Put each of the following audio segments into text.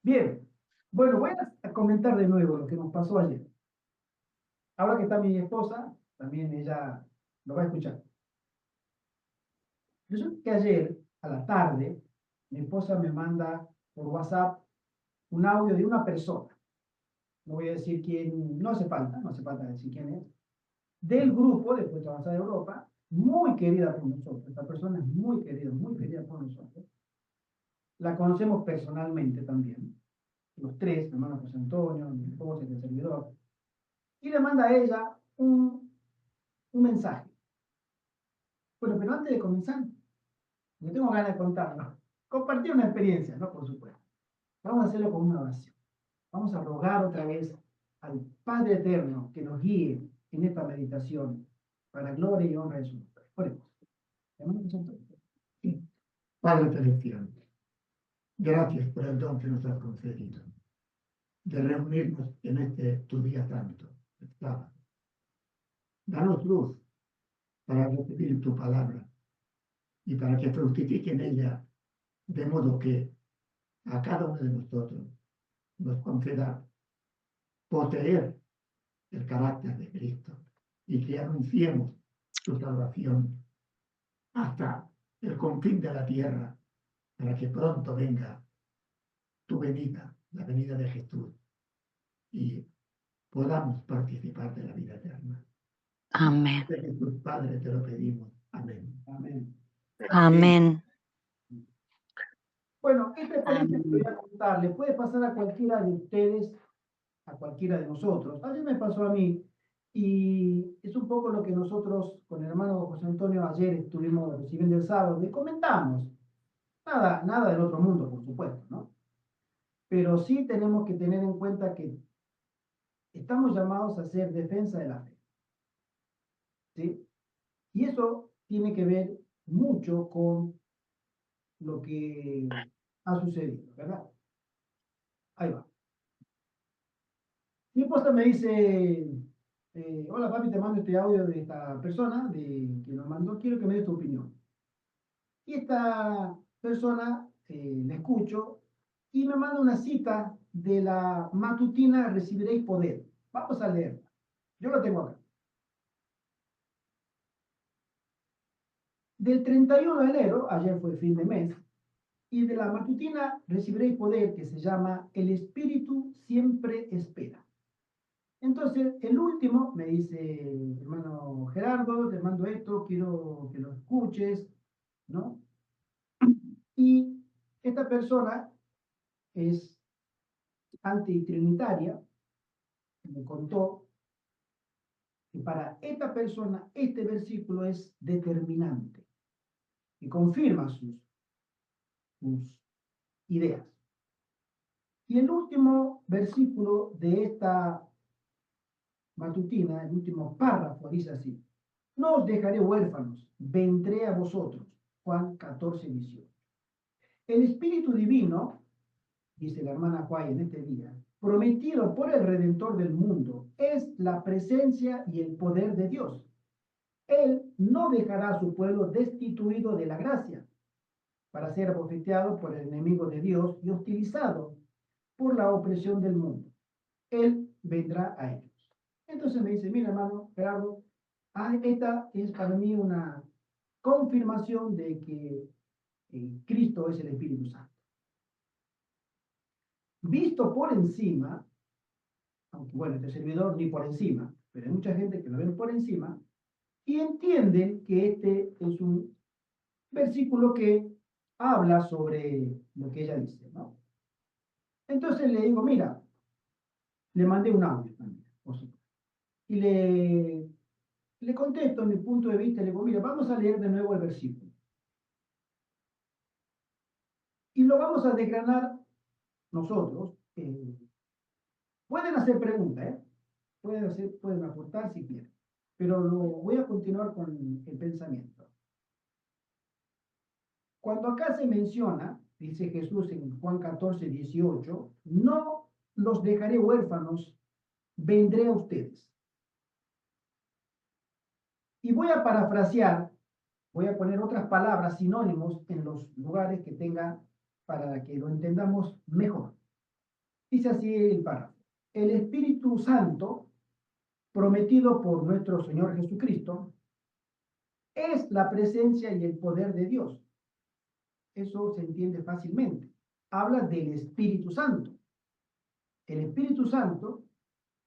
Bien, bueno, voy a comentar de nuevo lo que nos pasó ayer. Ahora que está mi esposa, también ella lo va a escuchar. Resulta que ayer, a la tarde, mi esposa me manda por WhatsApp un audio de una persona. No voy a decir quién, no hace falta decir quién es, del grupo de Puerto Avanzada de Europa, muy querida por nosotros. Esta persona es muy querida por nosotros. La conocemos personalmente también, los tres, mi hermano José Antonio, mi esposa y el servidor. Y le manda a ella un mensaje. Bueno, pero antes de comenzar, yo tengo ganas de contarlo. Compartir una experiencia, ¿no? Por supuesto. Vamos a hacerlo con una oración. Vamos a rogar otra vez al Padre Eterno que nos guíe en esta meditación para gloria y honra de su nombre. Oremos. Hermano José Antonio. Sí. Padre Celestial, gracias por el don que nos has concedido de reunirnos en este tu día santo, el sábado. Danos luz para recibir tu palabra y para que fructifique en ella, de modo que a cada uno de nosotros nos conceda poseer el carácter de Cristo y que anunciemos su salvación hasta el confín de la tierra, para que pronto venga tu venida, la venida de Jesús, y podamos participar de la vida eterna. Amén. De Jesús, Padre, te lo pedimos. Amén. Amén. Amén. Bueno, esta experiencia que voy a contar le puede pasar a cualquiera de ustedes, a cualquiera de nosotros. Ayer me pasó a mí y es un poco lo que nosotros con el hermano José Antonio ayer estuvimos recibiendo el sábado y comentamos. Nada del otro mundo, por supuesto, ¿no? Pero sí tenemos que tener en cuenta que estamos llamados a hacer defensa de la fe, ¿sí? Y eso tiene que ver mucho con lo que ha sucedido, ¿verdad? Ahí va. Mi esposa me dice, hola papi, te mando este audio de esta persona que nos mandó, quiero que me des tu opinión. Y esta persona, la escucho, y me manda una cita de la matutina Recibiréis Poder. Vamos a leerla. Yo la tengo acá. Del 31 de enero, ayer fue fin de mes, y de la matutina Recibiréis Poder, que se llama El Espíritu siempre espera. Entonces, el último me dice, hermano Gerardo, te mando esto, quiero que lo escuches, ¿no? Y esta persona es antitrinitaria, me contó que para esta persona este versículo es determinante y confirma sus ideas. Y el último versículo de esta matutina, el último párrafo, dice así: no os dejaré huérfanos, vendré a vosotros. Juan 14:18. El Espíritu Divino, dice la hermana Juay en este día, prometido por el Redentor del mundo, es la presencia y el poder de Dios. Él no dejará a su pueblo destituido de la gracia, para ser abofeteado por el enemigo de Dios y hostilizado por la opresión del mundo. Él vendrá a ellos. Entonces me dice, mira hermano Gerardo, esta es para mí una confirmación de que Cristo es el Espíritu Santo. Visto por encima, aunque bueno, este servidor ni por encima, pero hay mucha gente que lo ven por encima y entienden que este es un versículo que habla sobre lo que ella dice, ¿no? Entonces le digo, mira, le mandé un audio también, por supuesto, y le contesto mi punto de vista, le digo, mira, vamos a leer de nuevo el versículo. Y lo vamos a desgranar nosotros. Pueden hacer preguntas, ¿eh? Pueden aportar si quieren. Pero voy a continuar con el pensamiento. Cuando acá se menciona, dice Jesús en Juan 14:18, no los dejaré huérfanos, vendré a ustedes. Y voy a parafrasear, voy a poner otras palabras, sinónimos, en los lugares que tenga para que lo entendamos mejor. Dice así el párrafo. El Espíritu Santo, prometido por nuestro Señor Jesucristo, es la presencia y el poder de Dios. Eso se entiende fácilmente. Habla del Espíritu Santo. El Espíritu Santo,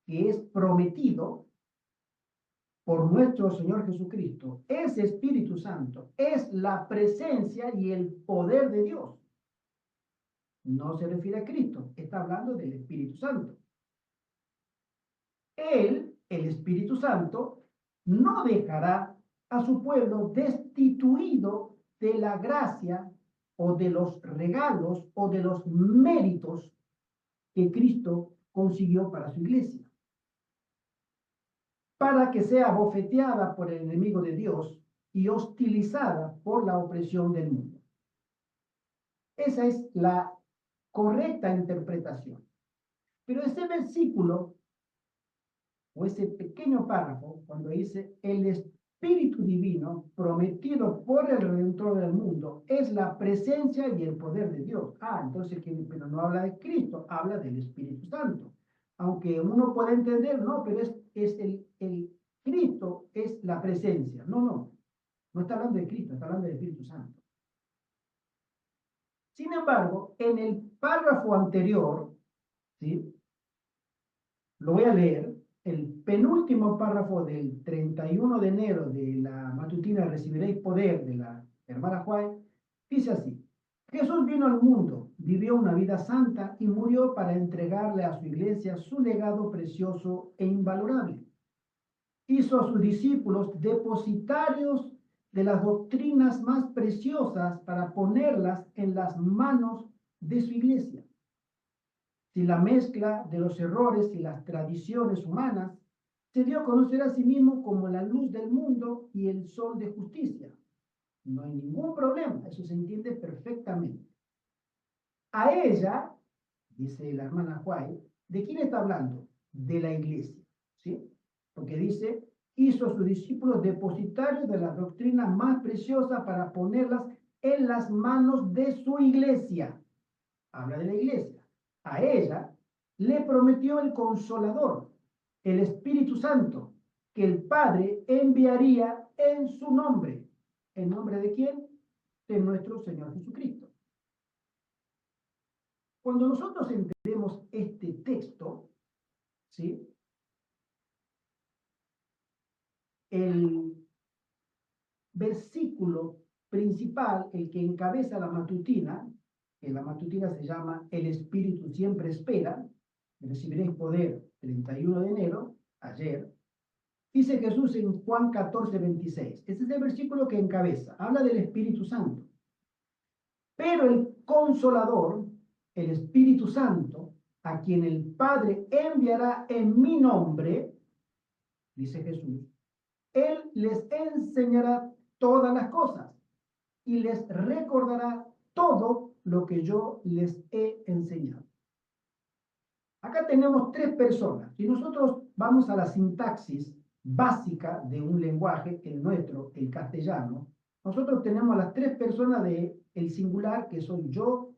que es prometido por nuestro Señor Jesucristo, ese Espíritu Santo es la presencia y el poder de Dios. No se refiere a Cristo, está hablando del Espíritu Santo. Él, el Espíritu Santo, no dejará a su pueblo destituido de la gracia o de los regalos o de los méritos que Cristo consiguió para su iglesia, para que sea bofeteada por el enemigo de Dios y hostilizada por la opresión del mundo. Esa es la correcta interpretación. Pero ese versículo o ese pequeño párrafo, cuando dice el Espíritu Divino prometido por el Redentor del mundo, es la presencia y el poder de Dios. Entonces, pero no habla de Cristo, habla del Espíritu Santo. Aunque uno pueda entender, no, pero es el Cristo es la presencia. No está hablando de Cristo, está hablando del Espíritu Santo. Sin embargo, en el párrafo anterior, ¿sí? Lo voy a leer. El penúltimo párrafo del 31 de enero de la matutina Recibiréis Poder de la hermana Juárez, dice así: Jesús vino al mundo, vivió una vida santa y murió para entregarle a su iglesia su legado precioso e invalorable. Hizo a sus discípulos depositarios de las doctrinas más preciosas para ponerlas en las manos de su iglesia. Si la mezcla de los errores y las tradiciones humanas se dio a conocer a sí mismo como la luz del mundo y el sol de justicia. No hay ningún problema, eso se entiende perfectamente. A ella, dice la hermana White, ¿de quién está hablando? De la iglesia, ¿sí? Porque dice, hizo a sus discípulos depositarios de las doctrinas más preciosas para ponerlas en las manos de su iglesia. Habla de la iglesia. A ella le prometió el Consolador, el Espíritu Santo, que el Padre enviaría en su nombre. ¿En nombre de quién? De nuestro Señor Jesucristo. Cuando nosotros entendemos este texto, ¿sí? El versículo principal, el que encabeza la matutina, que la matutina se llama El Espíritu siempre espera, recibiréis poder 31 de enero, ayer, dice Jesús en Juan 14, 26. Ese es el versículo que encabeza, habla del Espíritu Santo. Pero el Consolador, el Espíritu Santo, a quien el Padre enviará en mi nombre, dice Jesús, Él les enseñará todas las cosas y les recordará todo lo que yo les he enseñado. Acá tenemos tres personas. Si nosotros vamos a la sintaxis básica de un lenguaje, el nuestro, el castellano, nosotros tenemos las tres personas del singular, que soy yo,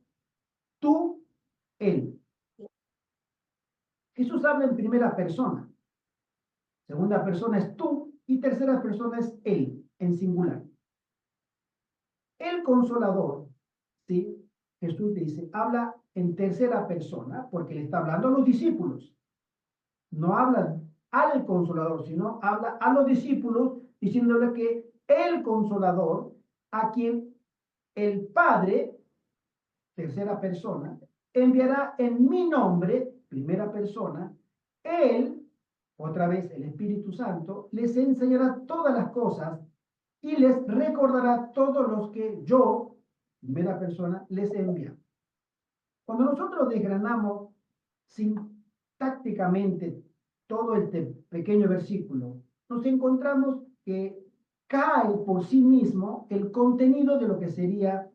tú, él. Jesús habla en primera persona. Segunda persona es tú y tercera persona es él, en singular. El Consolador, ¿sí? Jesús dice, habla en tercera persona porque le está hablando a los discípulos. No habla al Consolador, sino habla a los discípulos diciéndole que el Consolador, a quien el Padre, tercera persona, enviará en mi nombre, primera persona, Él, otra vez el Espíritu Santo, les enseñará todas las cosas y les recordará todos los que yo, primera persona, les envía. Cuando nosotros desgranamos sintácticamente todo este pequeño versículo, nos encontramos que cae por sí mismo el contenido de lo que sería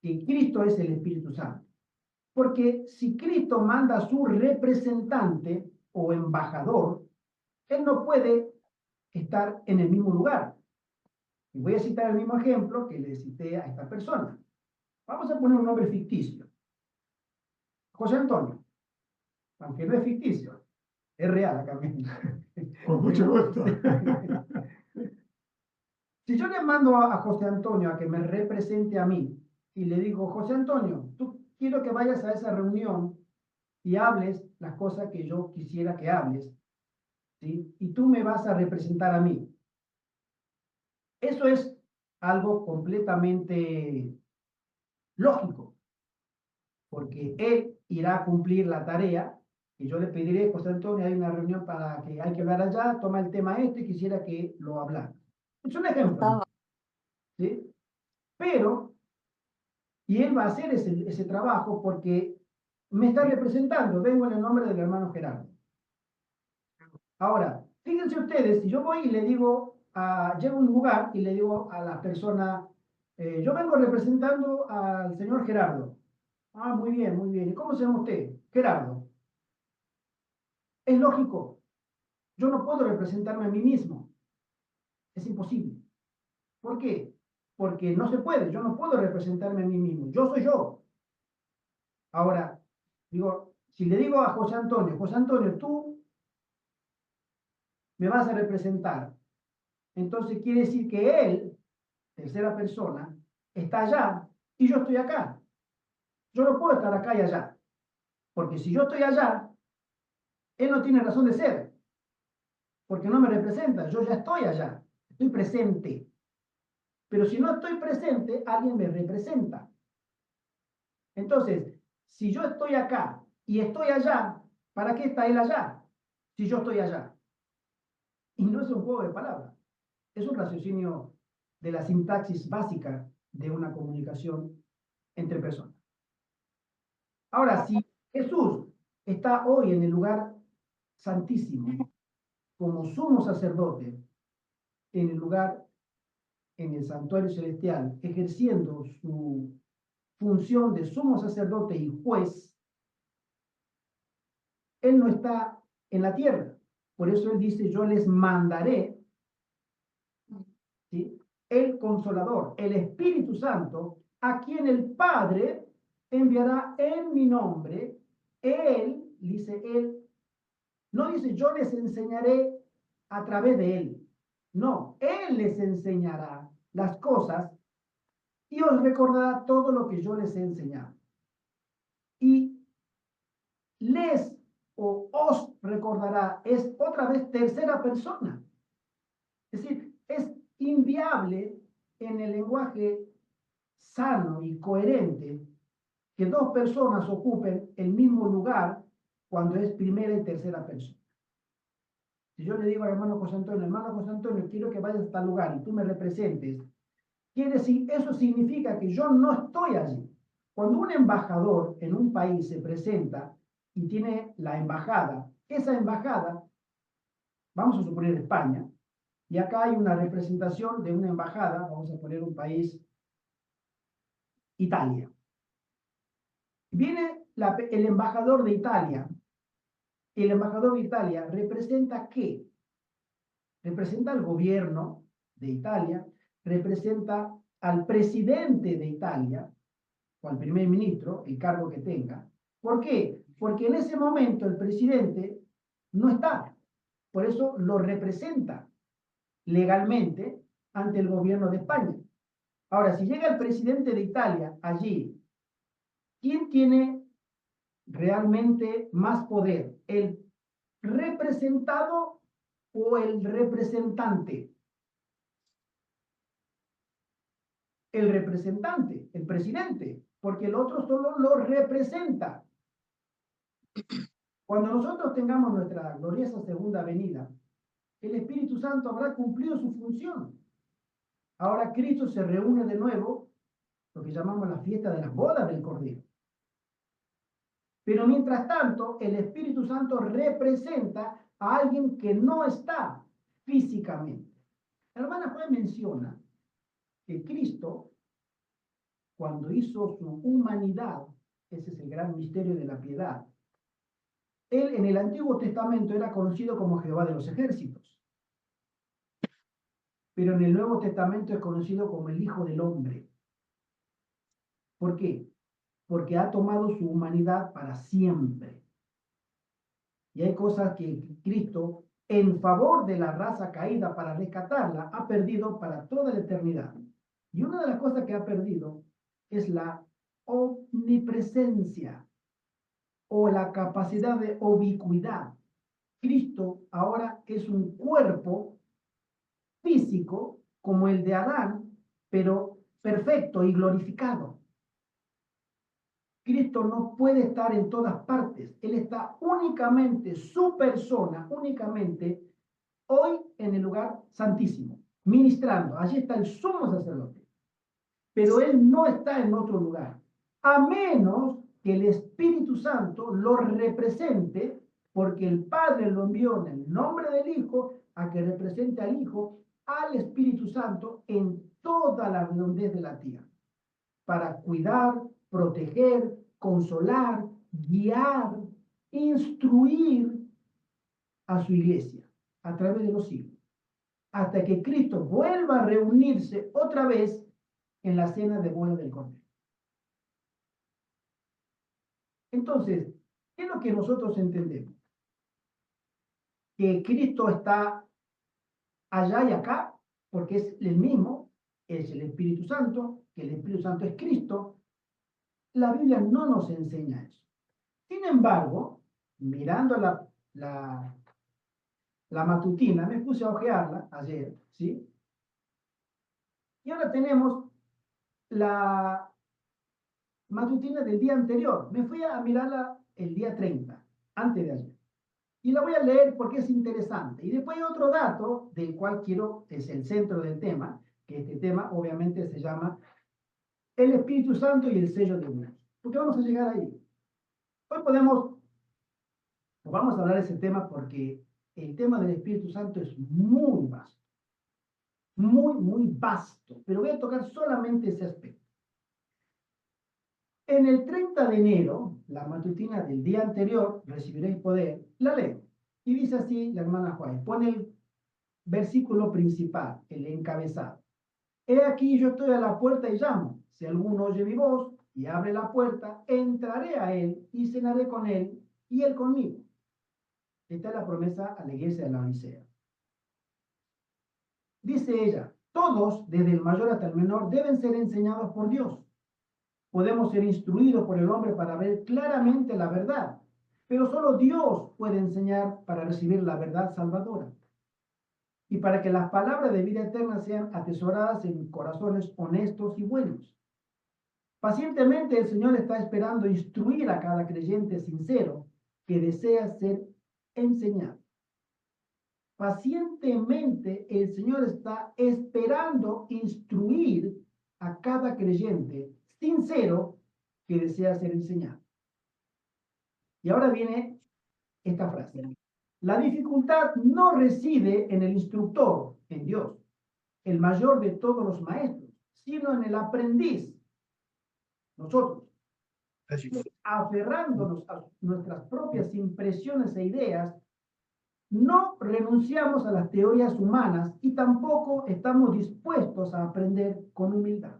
que Cristo es el Espíritu Santo. Porque si Cristo manda a su representante o embajador, él no puede estar en el mismo lugar. Y voy a citar el mismo ejemplo que le cité a esta persona. Vamos a poner un nombre ficticio. José Antonio. aunque no es ficticio, es real acá mismo. Con mucho gusto. Si yo le mando a José Antonio a que me represente a mí y le digo, José Antonio, tú quiero que vayas a esa reunión y hables las cosas que yo quisiera que hables, ¿sí? Y tú me vas a representar a mí. Eso es algo completamente lógico, porque él irá a cumplir la tarea y yo le pediré, José Antonio, hay una reunión para que hay que hablar allá, toma el tema este, quisiera que lo hablara. Es un ejemplo, ¿sí? Pero, y él va a hacer ese trabajo porque me está representando, vengo en el nombre del hermano Gerardo. Ahora, fíjense ustedes, si yo voy y le digo, llego a un lugar y le digo a la persona, yo vengo representando al señor Gerardo. Ah, muy bien, muy bien. ¿Y cómo se llama usted? Gerardo. Es lógico, yo no puedo representarme a mí mismo. Es imposible. ¿Por qué? Porque no se puede, yo no puedo representarme a mí mismo. Yo soy yo. Ahora, digo, si le digo a José Antonio, tú me vas a representar, entonces quiere decir que él, tercera persona, está allá y yo estoy acá. Yo no puedo estar acá y allá, porque si yo estoy allá, él no tiene razón de ser, porque no me representa, yo ya estoy allá, estoy presente. Pero si no estoy presente, alguien me representa. Entonces, si yo estoy acá y estoy allá, ¿para qué está él allá? Si yo estoy allá. Y no es un juego de palabras, es un raciocinio de la sintaxis básica de una comunicación entre personas. Ahora, si Jesús está hoy en el lugar santísimo como sumo sacerdote, en el lugar, en el santuario celestial, ejerciendo su función de sumo sacerdote y juez, él no está en la tierra. Por eso él dice, yo les mandaré, ¿sí?, el Consolador, el Espíritu Santo, a quien el Padre enviará en mi nombre. Él, dice él, no dice yo les enseñaré a través de él. No, él les enseñará las cosas y os recordará todo lo que yo les he enseñado. Y les o os recordará es otra vez tercera persona. Es decir, es inviable en el lenguaje sano y coherente que dos personas ocupen el mismo lugar cuando es primera y tercera persona. Si yo le digo al hermano José Antonio, quiero que vayas a tal lugar y tú me representes, quiere decir, eso significa que yo no estoy allí. Cuando un embajador en un país se presenta y tiene la embajada, esa embajada, vamos a suponer España, y acá hay una representación de una embajada, vamos a poner un país, Italia. Viene el embajador de Italia. El embajador de Italia representa ¿qué? Representa al gobierno de Italia, representa al presidente de Italia, o al primer ministro, el cargo que tenga. ¿Por qué? Porque en ese momento el presidente no está. Por eso lo representa legalmente ante el gobierno de España. Ahora, si llega el presidente de Italia allí, ¿quién tiene realmente más poder? ¿El representado o el representante? El representante, el presidente, porque el otro solo lo representa. Cuando nosotros tengamos nuestra gloriosa segunda venida, el Espíritu Santo habrá cumplido su función. Ahora Cristo se reúne de nuevo, lo que llamamos la fiesta de las bodas del Cordero. Pero mientras tanto, el Espíritu Santo representa a alguien que no está físicamente. La hermana Juan menciona que Cristo, cuando hizo su humanidad, ese es el gran misterio de la piedad, él en el Antiguo Testamento era conocido como Jehová de los ejércitos, pero en el Nuevo Testamento es conocido como el Hijo del Hombre. ¿Por qué? Porque ha tomado su humanidad para siempre. Y hay cosas que Cristo, en favor de la raza caída para rescatarla, ha perdido para toda la eternidad. Y una de las cosas que ha perdido es la omnipresencia o la capacidad de ubicuidad. Cristo ahora es un cuerpo físico como el de Adán, pero perfecto y glorificado. Cristo no puede estar en todas partes. Él está únicamente, su persona, únicamente hoy en el lugar santísimo, ministrando. Allí está el sumo sacerdote. Pero Él no está en otro lugar, a menos que el Espíritu Santo lo represente, porque el Padre lo envió en el nombre del Hijo a que represente al Hijo, al Espíritu Santo en toda la redondez de la tierra, para cuidar, proteger, consolar, guiar, instruir a su iglesia a través de los siglos, hasta que Cristo vuelva a reunirse otra vez en la cena de boda del Cordero. Entonces, ¿qué es lo que nosotros entendemos? Que Cristo está allá y acá, porque es el mismo, es el Espíritu Santo, que el Espíritu Santo es Cristo. La Biblia no nos enseña eso. Sin embargo, mirando la matutina, me puse a ojearla ayer, ¿sí? Y ahora tenemos la matutina del día anterior. Me fui a mirarla el día 30, antes de ayer. Y la voy a leer porque es interesante. Y después hay otro dato del cual quiero, es el centro del tema, que este tema obviamente se llama el Espíritu Santo y el sello de Dios. Porque vamos a llegar ahí. Hoy vamos a hablar de ese tema porque el tema del Espíritu Santo es muy vasto. Muy, muy vasto. Pero voy a tocar solamente ese aspecto. En el 30 de enero, la matutina del día anterior, recibiréis poder, la leo. Y dice así la hermana Juárez, pone el versículo principal, el encabezado. He aquí yo estoy a la puerta y llamo. Si alguno oye mi voz y abre la puerta, entraré a él y cenaré con él y él conmigo. Esta es la promesa a la iglesia de la Odisea. Dice ella, todos, desde el mayor hasta el menor, deben ser enseñados por Dios. Podemos ser instruidos por el hombre para ver claramente la verdad, pero solo Dios puede enseñar para recibir la verdad salvadora y para que las palabras de vida eterna sean atesoradas en corazones honestos y buenos. Pacientemente el Señor está esperando instruir a cada creyente sincero que desea ser enseñado. Pacientemente el Señor está esperando instruir a cada creyente sincero que desea ser enseñado. Y ahora viene esta frase. La dificultad no reside en el instructor, en Dios, el mayor de todos los maestros, sino en el aprendiz, nosotros, aferrándonos a nuestras propias impresiones e ideas. No renunciamos a las teorías humanas y tampoco estamos dispuestos a aprender con humildad.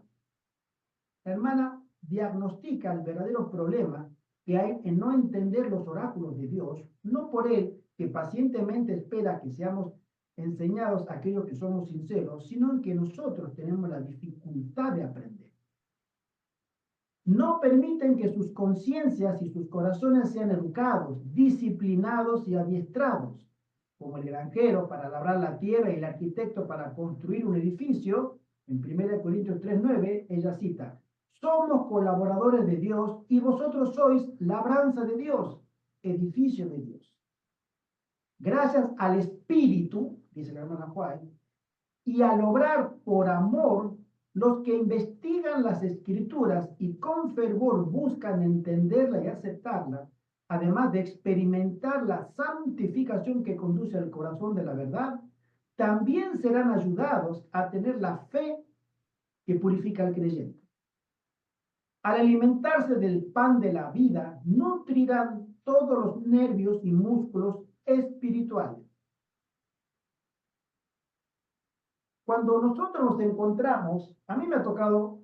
La hermana diagnostica el verdadero problema que hay en no entender los oráculos de Dios, no por él, que pacientemente espera que seamos enseñados aquello que somos sinceros, sino en que nosotros tenemos la dificultad de aprender. No permiten que sus conciencias y sus corazones sean educados, disciplinados y adiestrados, como el granjero para labrar la tierra y el arquitecto para construir un edificio. En 1 Corintios 3:9, ella cita, somos colaboradores de Dios y vosotros sois labranza de Dios, edificio de Dios. Gracias al Espíritu, dice la hermana Juárez, y al obrar por amor, los que investigan las Escrituras y con fervor buscan entenderla y aceptarla, además de experimentar la santificación que conduce al corazón de la verdad, también serán ayudados a tener la fe que purifica al creyente. Al alimentarse del pan de la vida, nutrirán todos los nervios y músculos espirituales. Cuando nosotros nos encontramos, a mí me ha tocado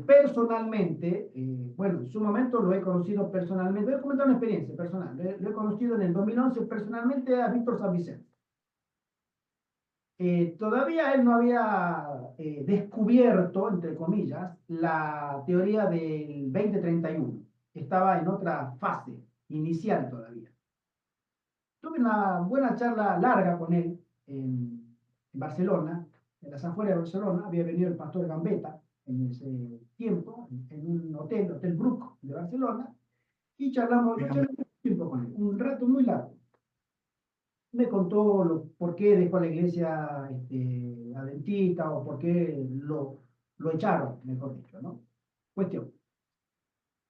personalmente, bueno, en su momento lo he conocido personalmente, voy a comentar una experiencia personal, lo he conocido en el 2011 personalmente a Víctor San Vicente. Todavía él no había descubierto, entre comillas, la teoría del 2031. Estaba en otra fase inicial todavía. Tuve una buena charla larga con él en Barcelona, en las afueras de Barcelona. Había venido el pastor Gambetta en ese tiempo, en un hotel, Hotel Brook de Barcelona, y charlamos, yo charlé mucho tiempo con él, un rato muy largo. Me contó por qué dejó la iglesia adventista o por qué lo echaron, mejor dicho, ¿no? Cuestión.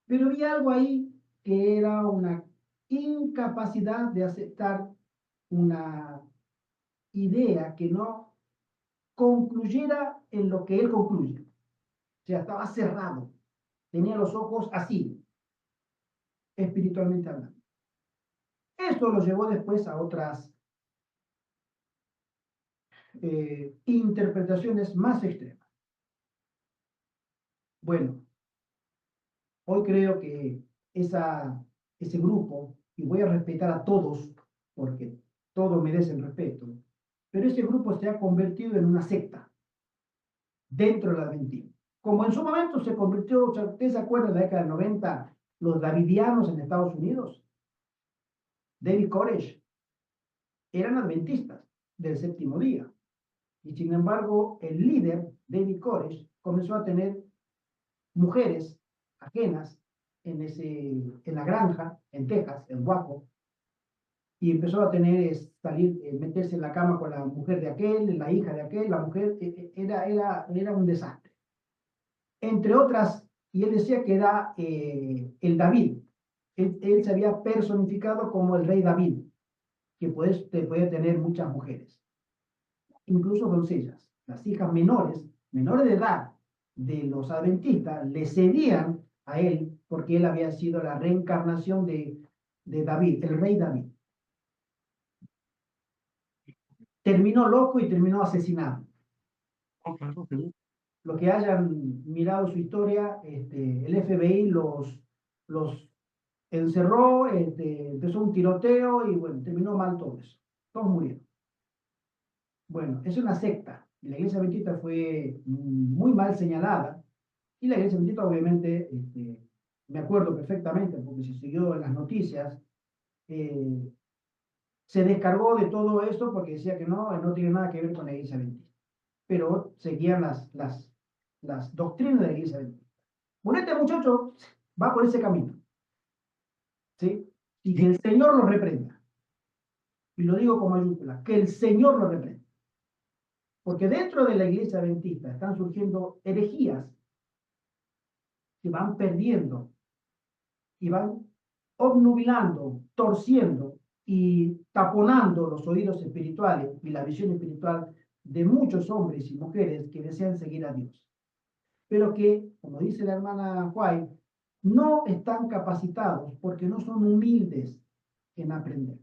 Pero había algo ahí que era una incapacidad de aceptar una idea que no concluyera en lo que él concluye. O sea, estaba cerrado, tenía los ojos así, espiritualmente hablando. Esto lo llevó después a otras interpretaciones más extremas. Bueno, hoy creo que ese grupo, y voy a respetar a todos, porque todos merecen respeto, pero ese grupo se ha convertido en una secta dentro del adventismo. Como en su momento se convirtió, ¿ustedes se acuerdan de la década del 90, los davidianos en Estados Unidos? David Koresh, eran adventistas del séptimo día. Y sin embargo, el líder, David Koresh, comenzó a tener mujeres ajenas en la granja, en Texas, en Waco, y empezó a tener, salir, meterse en la cama con la mujer de aquel, la hija de aquel, la mujer, era un desastre. Entre otras, y él decía que era el David. Él se había personificado como el rey David, que puede tener muchas mujeres, incluso doncellas. Las hijas menores de edad de los adventistas, le cedían a él porque él había sido la reencarnación de David, el rey David. Terminó loco y terminó asesinado. Los que hayan mirado su historia, el FBI los encerró, empezó un tiroteo y bueno, terminó mal todo eso. Todos murieron. Bueno, es una secta. La iglesia adventista fue muy mal señalada y la iglesia adventista obviamente, me acuerdo perfectamente porque se siguió en las noticias, eh, se descargó de todo esto porque decía que no tiene nada que ver con la iglesia adventista. Pero seguían las doctrinas de la iglesia adventista. Bueno, este muchacho va por ese camino, ¿sí? Y que el Señor lo reprenda. Y lo digo con mayúsculas, que el Señor lo reprenda. Porque dentro de la iglesia adventista están surgiendo herejías que van perdiendo y van obnubilando, torciendo y taponando los oídos espirituales y la visión espiritual de muchos hombres y mujeres que desean seguir a Dios. Pero que, como dice la hermana White, no están capacitados porque no son humildes en aprender.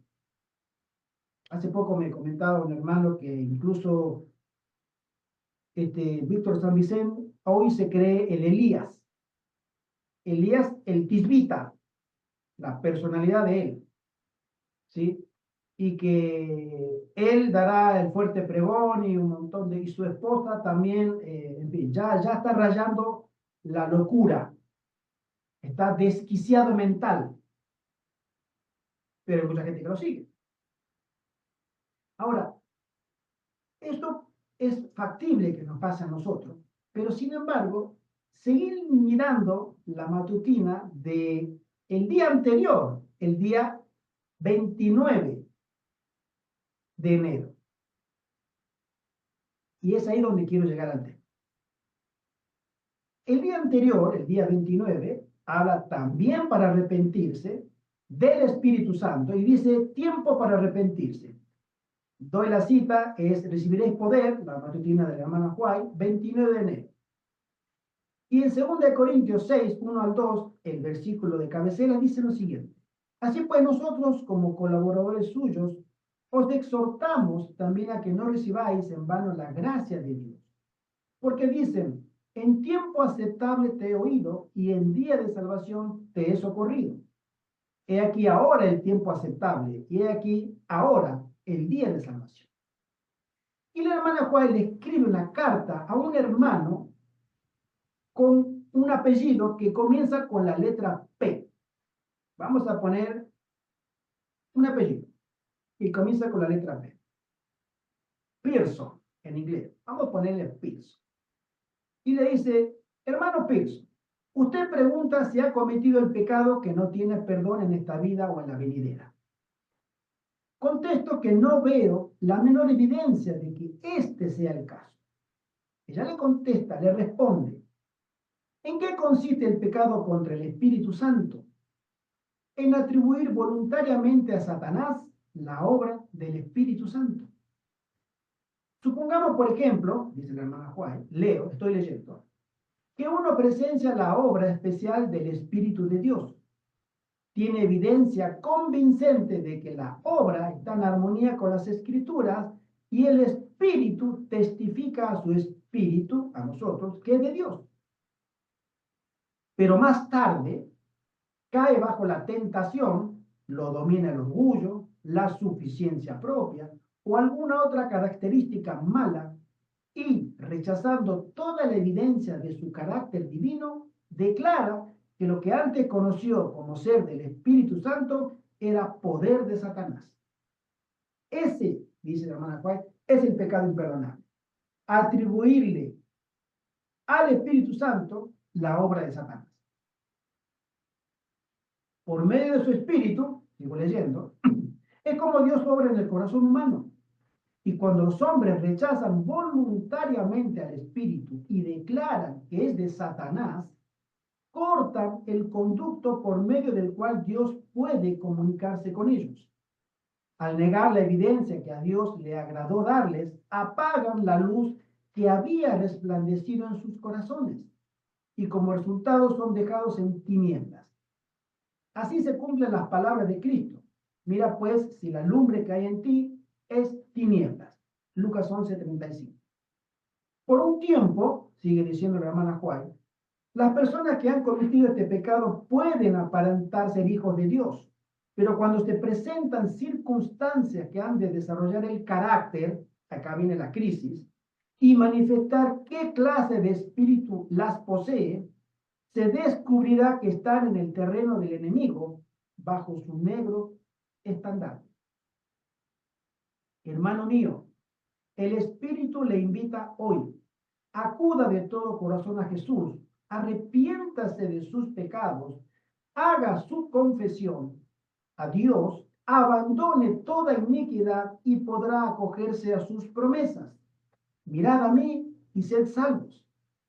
Hace poco me comentaba un hermano que incluso Víctor San Vicente hoy se cree el Elías el tisbita, la personalidad de él, ¿sí? Y que él dará el fuerte pregón y un montón y su esposa también, en fin, ya está rayando la locura, está desquiciado mental, pero hay mucha gente que lo sigue. Ahora, esto es factible que nos pase a nosotros, pero sin embargo, seguir mirando la matutina de el día anterior, el día 29 de enero. Y es ahí donde quiero llegar al tema. El día anterior, el día 29, habla también para arrepentirse del Espíritu Santo y dice tiempo para arrepentirse. Doy la cita, es recibiréis poder, la matutina de la hermana White, 29 de enero. Y en 2 Corintios 6, 1 al 2, el versículo de cabecera dice lo siguiente. Así pues nosotros, como colaboradores suyos, os exhortamos también a que no recibáis en vano la gracia de Dios. Porque dicen, En tiempo aceptable te he oído y en día de salvación te he socorrido. He aquí ahora el tiempo aceptable y he aquí ahora el día de salvación. Y la hermana Juárez le escribe una carta a un hermano con un apellido que comienza con la letra P. Vamos a poner un apellido y comienza con la letra P. Pearson, en inglés. Vamos a ponerle Pearson. Y le dice, hermano Pearson, usted pregunta si ha cometido el pecado que no tiene perdón en esta vida o en la venidera. Contesto que no veo la menor evidencia de que este sea el caso. Ella le contesta, le responde, ¿en qué consiste el pecado contra el Espíritu Santo? En atribuir voluntariamente a Satanás la obra del Espíritu Santo. Supongamos, por ejemplo, dice la hermana Juárez, estoy leyendo, que uno presencia la obra especial del Espíritu de Dios. Tiene evidencia convincente de que la obra está en armonía con las Escrituras y el Espíritu testifica a su Espíritu, a nosotros, que es de Dios. Pero más tarde cae bajo la tentación, lo domina el orgullo, la suficiencia propia o alguna otra característica mala y, rechazando toda la evidencia de su carácter divino, declara que lo que antes conoció como ser del Espíritu Santo era poder de Satanás. Ese, dice la hermana White, es el pecado imperdonable. Atribuirle al Espíritu Santo la obra de Satanás. Por medio de su Espíritu, sigo leyendo, es como Dios obra en el corazón humano. Y cuando los hombres rechazan voluntariamente al Espíritu y declaran que es de Satanás, cortan el conducto por medio del cual Dios puede comunicarse con ellos. Al negar la evidencia que a Dios le agradó darles, apagan la luz que había resplandecido en sus corazones y como resultado son dejados en tinieblas. Así se cumplen las palabras de Cristo. Mira pues si la lumbre que hay en ti es tinieblas. Lucas 11:35. Por un tiempo, sigue diciendo la hermana Juárez, las personas que han cometido este pecado pueden aparentar ser hijos de Dios, pero cuando se presentan circunstancias que han de desarrollar el carácter, acá viene la crisis, y manifestar qué clase de espíritu las posee, se descubrirá que están en el terreno del enemigo bajo su negro estandarte. Hermano mío, el Espíritu le invita hoy, acuda de todo corazón a Jesús, arrepiéntase de sus pecados, haga su confesión a Dios, abandone toda iniquidad y podrá acogerse a sus promesas. Mirad a mí y sed salvos,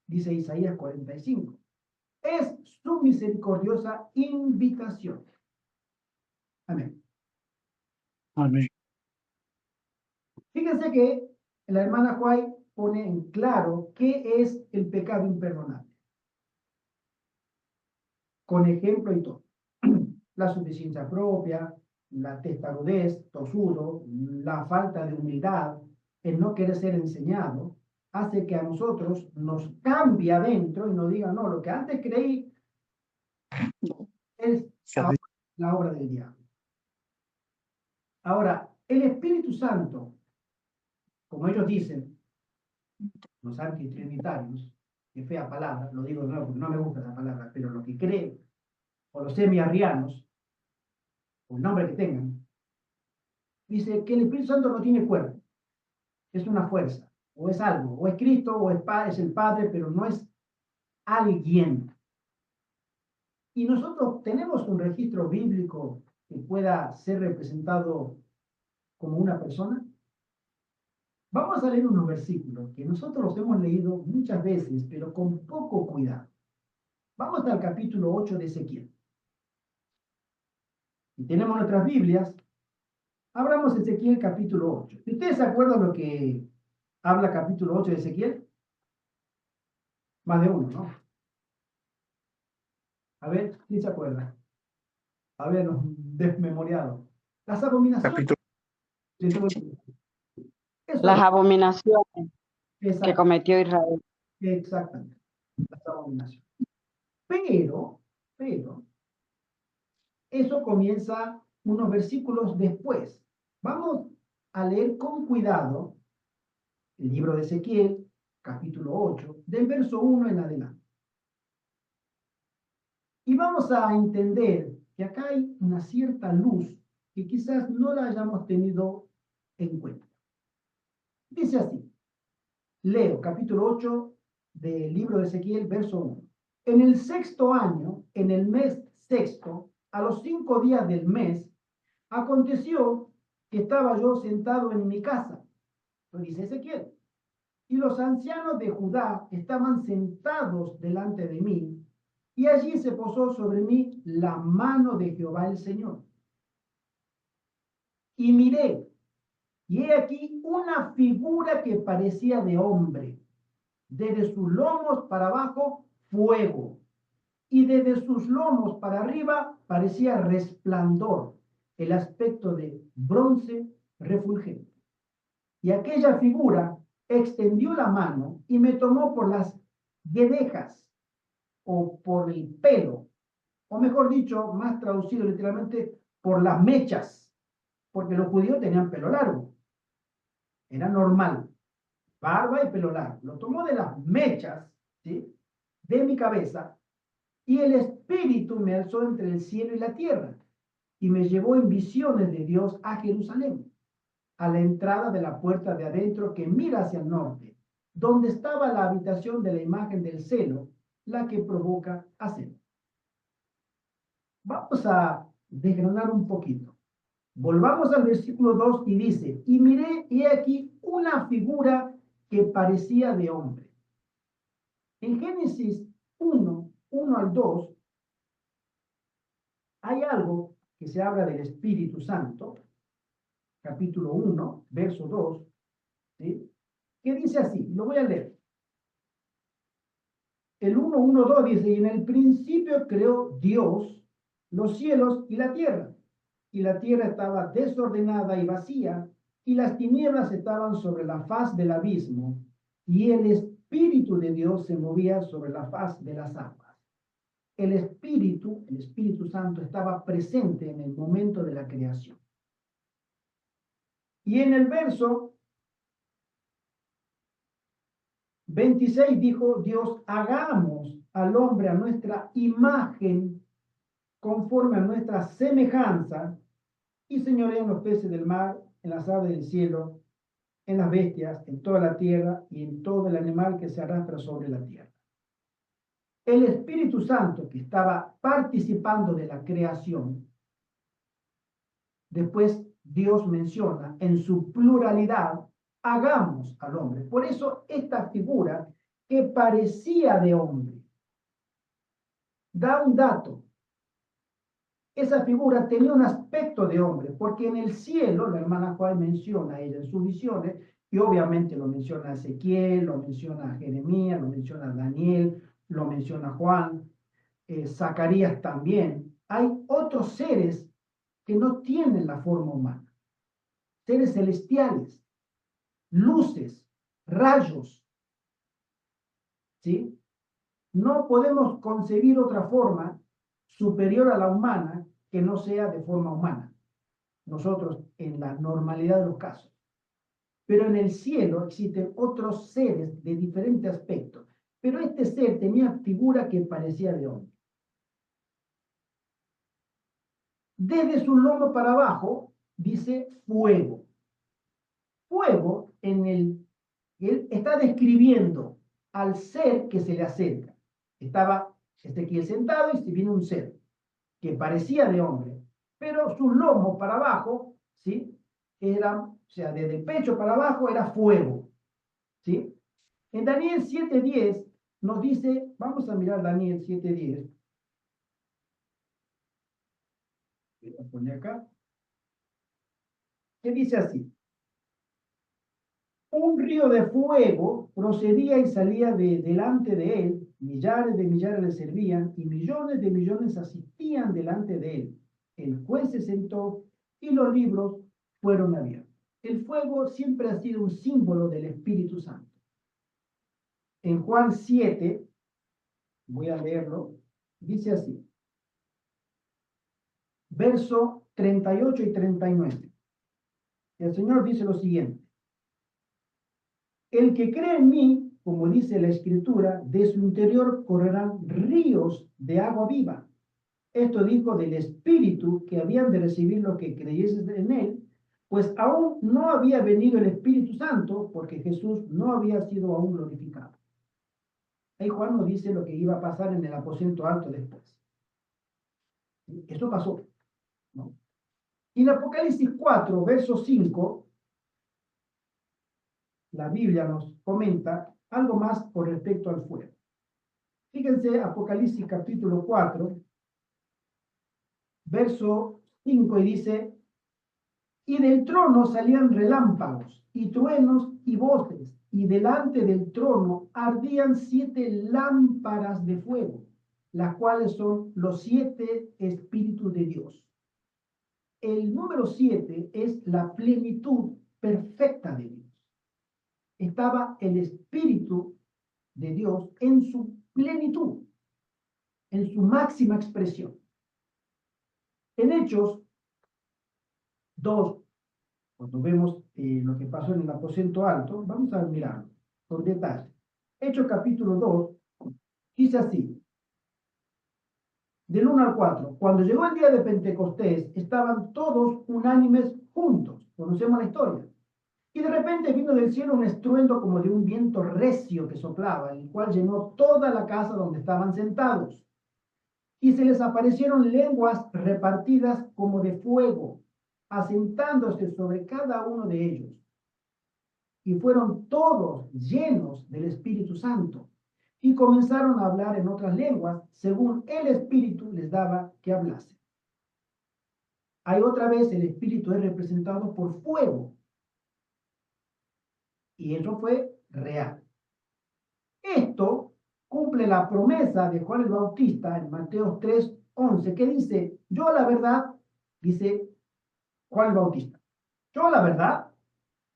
dice Isaías 45. Es su misericordiosa invitación. Amén. Amén. Fíjense que la hermana White pone en claro qué es el pecado imperdonable. Con ejemplo y todo. La suficiencia propia, la testarudez, tosudo, la falta de humildad, el no querer ser enseñado, hace que a nosotros nos cambie adentro y nos diga, no, lo que antes creí es la obra del diablo. Ahora, el Espíritu Santo, como ellos dicen, los antitrinitarios, que fea palabra, lo digo de nuevo porque no me gusta esa palabra, pero lo que creen, o los semiarrianos, o el nombre que tengan, dice que el Espíritu Santo no tiene cuerpo, es una fuerza, o es algo, o es Cristo, o es el Padre, pero no es alguien. Y nosotros tenemos un registro bíblico que pueda ser representado como una persona. Vamos a leer unos versículos que nosotros los hemos leído muchas veces, pero con poco cuidado. Vamos al capítulo 8 de Ezequiel. Si tenemos nuestras Biblias, abramos Ezequiel capítulo 8. ¿Ustedes se acuerdan lo que habla capítulo 8 de Ezequiel? Más de uno, ¿no? A ver, ¿quién se acuerda? A ver, los desmemoriados. Las abominaciones. Las abominaciones que Exacto, cometió Israel. exactamente. las abominaciones. Pero, eso comienza unos versículos después. Vamos a leer con cuidado el libro de Ezequiel, capítulo 8, del verso 1 en adelante. Y vamos a entender que acá hay una cierta luz que quizás no la hayamos tenido en cuenta. Dice así, leo capítulo 8 del libro de Ezequiel, verso 1. En el 6º año, en el mes 6º, a los 5 días del mes, aconteció que estaba yo sentado en mi casa, lo dice Ezequiel, y los ancianos de Judá estaban sentados delante de mí, y allí se posó sobre mí la mano de Jehová el Señor. Y miré, y he aquí una figura que parecía de hombre, desde sus lomos para abajo, fuego, y desde sus lomos para arriba parecía resplandor, el aspecto de bronce refulgente. Y aquella figura extendió la mano y me tomó por las guedejas o por el pelo, o mejor dicho, más traducido literalmente, por las mechas, porque los judíos tenían pelo largo, era normal, barba y pelo largo. Lo tomó de las mechas, ¿sí?, de mi cabeza, y el Espíritu me alzó entre el cielo y la tierra, y me llevó en visiones de Dios a Jerusalén, a la entrada de la puerta de adentro que mira hacia el norte, donde estaba la habitación de la imagen del celo, la que provoca a celo. Vamos a desgranar un poquito. Volvamos al versículo 2 y dice, y miré, y aquí una figura que parecía de hombre. En Génesis 1, 1 al 2, hay algo que se habla del Espíritu Santo, capítulo 1, verso 2, ¿sí?, que dice así, lo voy a leer. El 1:1:2 dice, y en el principio creó Dios los cielos y la tierra estaba desordenada y vacía, y las tinieblas estaban sobre la faz del abismo, y el Espíritu de Dios se movía sobre la faz de las aguas. El Espíritu Santo estaba presente en el momento de la creación. Y en el verso 26 dijo Dios, hagamos al hombre a nuestra imagen, conforme a nuestra semejanza, y señorea en los peces del mar, en las aves del cielo, en las bestias, en toda la tierra y en todo el animal que se arrastra sobre la tierra. El Espíritu Santo que estaba participando de la creación, después Dios menciona en su pluralidad, hagamos al hombre. Por eso esta figura que parecía de hombre, da un dato. Esa figura tenía un aspecto de hombre, porque en el cielo, la hermana Juan menciona a ella en sus visiones, y obviamente lo menciona Ezequiel, lo menciona Jeremías, lo menciona Daniel, lo menciona Juan, Zacarías también. Hay otros seres que no tienen la forma humana, seres celestiales, luces, rayos, ¿sí? No podemos concebir otra forma superior a la humana que no sea de forma humana. Nosotros, en la normalidad de los casos. Pero en el cielo existen otros seres de diferente aspecto. Pero este ser tenía figura que parecía de hombre. Desde su lomo para abajo, dice fuego. Fuego, él está describiendo al ser que se le acerca. Estaba Ezequiel sentado y se viene un ser que parecía de hombre, pero sus lomos para abajo, ¿sí?, eran, o sea, desde el pecho para abajo era fuego, ¿sí? En Daniel 7:10 nos dice, vamos a mirar Daniel 7:10. Voy a poner acá. Que dice así. Un río de fuego procedía y salía de delante de él, millares de millares le servían y millones de millones asistían delante de él. El juez se sentó y los libros fueron abiertos. El fuego siempre ha sido un símbolo del Espíritu Santo. En Juan 7, Voy a leerlo. Dice así. Verso 38 y 39. El Señor dice lo siguiente. El que cree en mí, como dice la Escritura, de su interior correrán ríos de agua viva. Esto dijo del Espíritu que habían de recibir los que creyesen en él, pues aún no había venido el Espíritu Santo, porque Jesús no había sido aún glorificado. Ahí Juan nos dice lo que iba a pasar en el aposento alto después. Eso pasó, ¿no? Y en Apocalipsis 4, verso 5, la Biblia nos comenta algo más con respecto al fuego. Fíjense, Apocalipsis capítulo 4, verso 5, y dice, y del trono salían relámpagos y truenos y voces, y delante del trono ardían 7 lámparas de fuego, las cuales son los 7 espíritus de Dios. El número 7 es la plenitud perfecta de Dios. Estaba el Espíritu de Dios en su plenitud, en su máxima expresión. En Hechos 2, cuando vemos lo que pasó en el aposento alto, vamos a mirarlo con detalle. Hechos capítulo 2, dice así, del 1 al 4, cuando llegó el día de Pentecostés, estaban todos unánimes juntos. Conocemos la historia. Y de repente vino del cielo un estruendo como de un viento recio que soplaba, el cual llenó toda la casa donde estaban sentados. Y se les aparecieron lenguas repartidas como de fuego, asentándose sobre cada uno de ellos. Y fueron todos llenos del Espíritu Santo. Y comenzaron a hablar en otras lenguas, según el Espíritu les daba que hablasen. Ahí otra vez el Espíritu es representado por fuego. Y eso fue real. Esto cumple la promesa de Juan el Bautista en Mateo 3:11, que dice, yo la verdad, dice Juan el Bautista, yo la verdad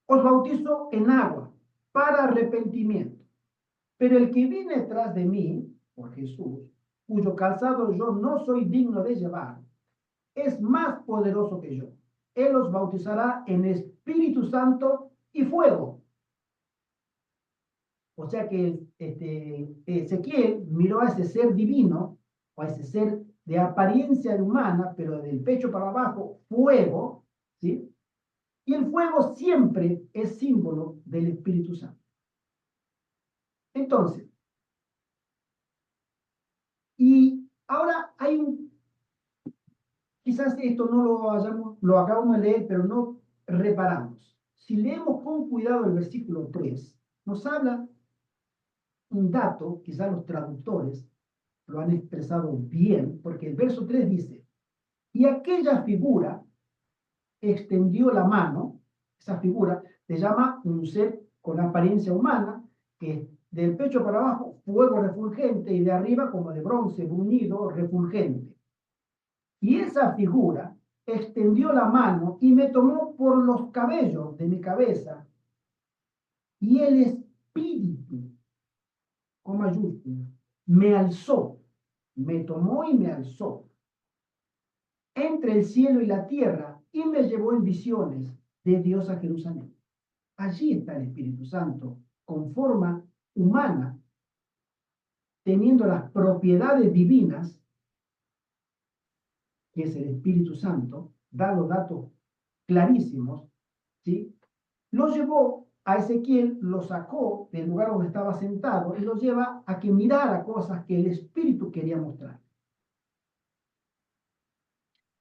os bautizo en agua para arrepentimiento, pero el que viene tras de mí, por Jesús, cuyo calzado yo no soy digno de llevar, es más poderoso que yo. Él os bautizará en Espíritu Santo y fuego. O sea que Ezequiel miró a ese ser divino, o a ese ser de apariencia humana, pero del pecho para abajo, fuego, ¿sí? Y el fuego siempre es símbolo del Espíritu Santo. Entonces, y ahora hay quizás esto no lo acabamos de leer, pero no reparamos. Si leemos con cuidado el versículo 3, nos habla un dato, quizás los traductores lo han expresado bien, porque el verso 3 dice, y aquella figura extendió la mano, esa figura se llama un ser con apariencia humana, que del pecho para abajo, fuego refulgente, y de arriba como de bronce, bruñido, refulgente. Y esa figura extendió la mano y me tomó por los cabellos de mi cabeza, y el Espíritu, con mayúscula, me alzó, me tomó y me alzó entre el cielo y la tierra y me llevó en visiones de Dios a Jerusalén. Allí está el Espíritu Santo, con forma humana, teniendo las propiedades divinas, que es el Espíritu Santo, da los datos clarísimos, ¿sí? Lo llevó a Ezequiel, lo sacó del lugar donde estaba sentado y lo lleva a que mirara cosas que el Espíritu quería mostrar.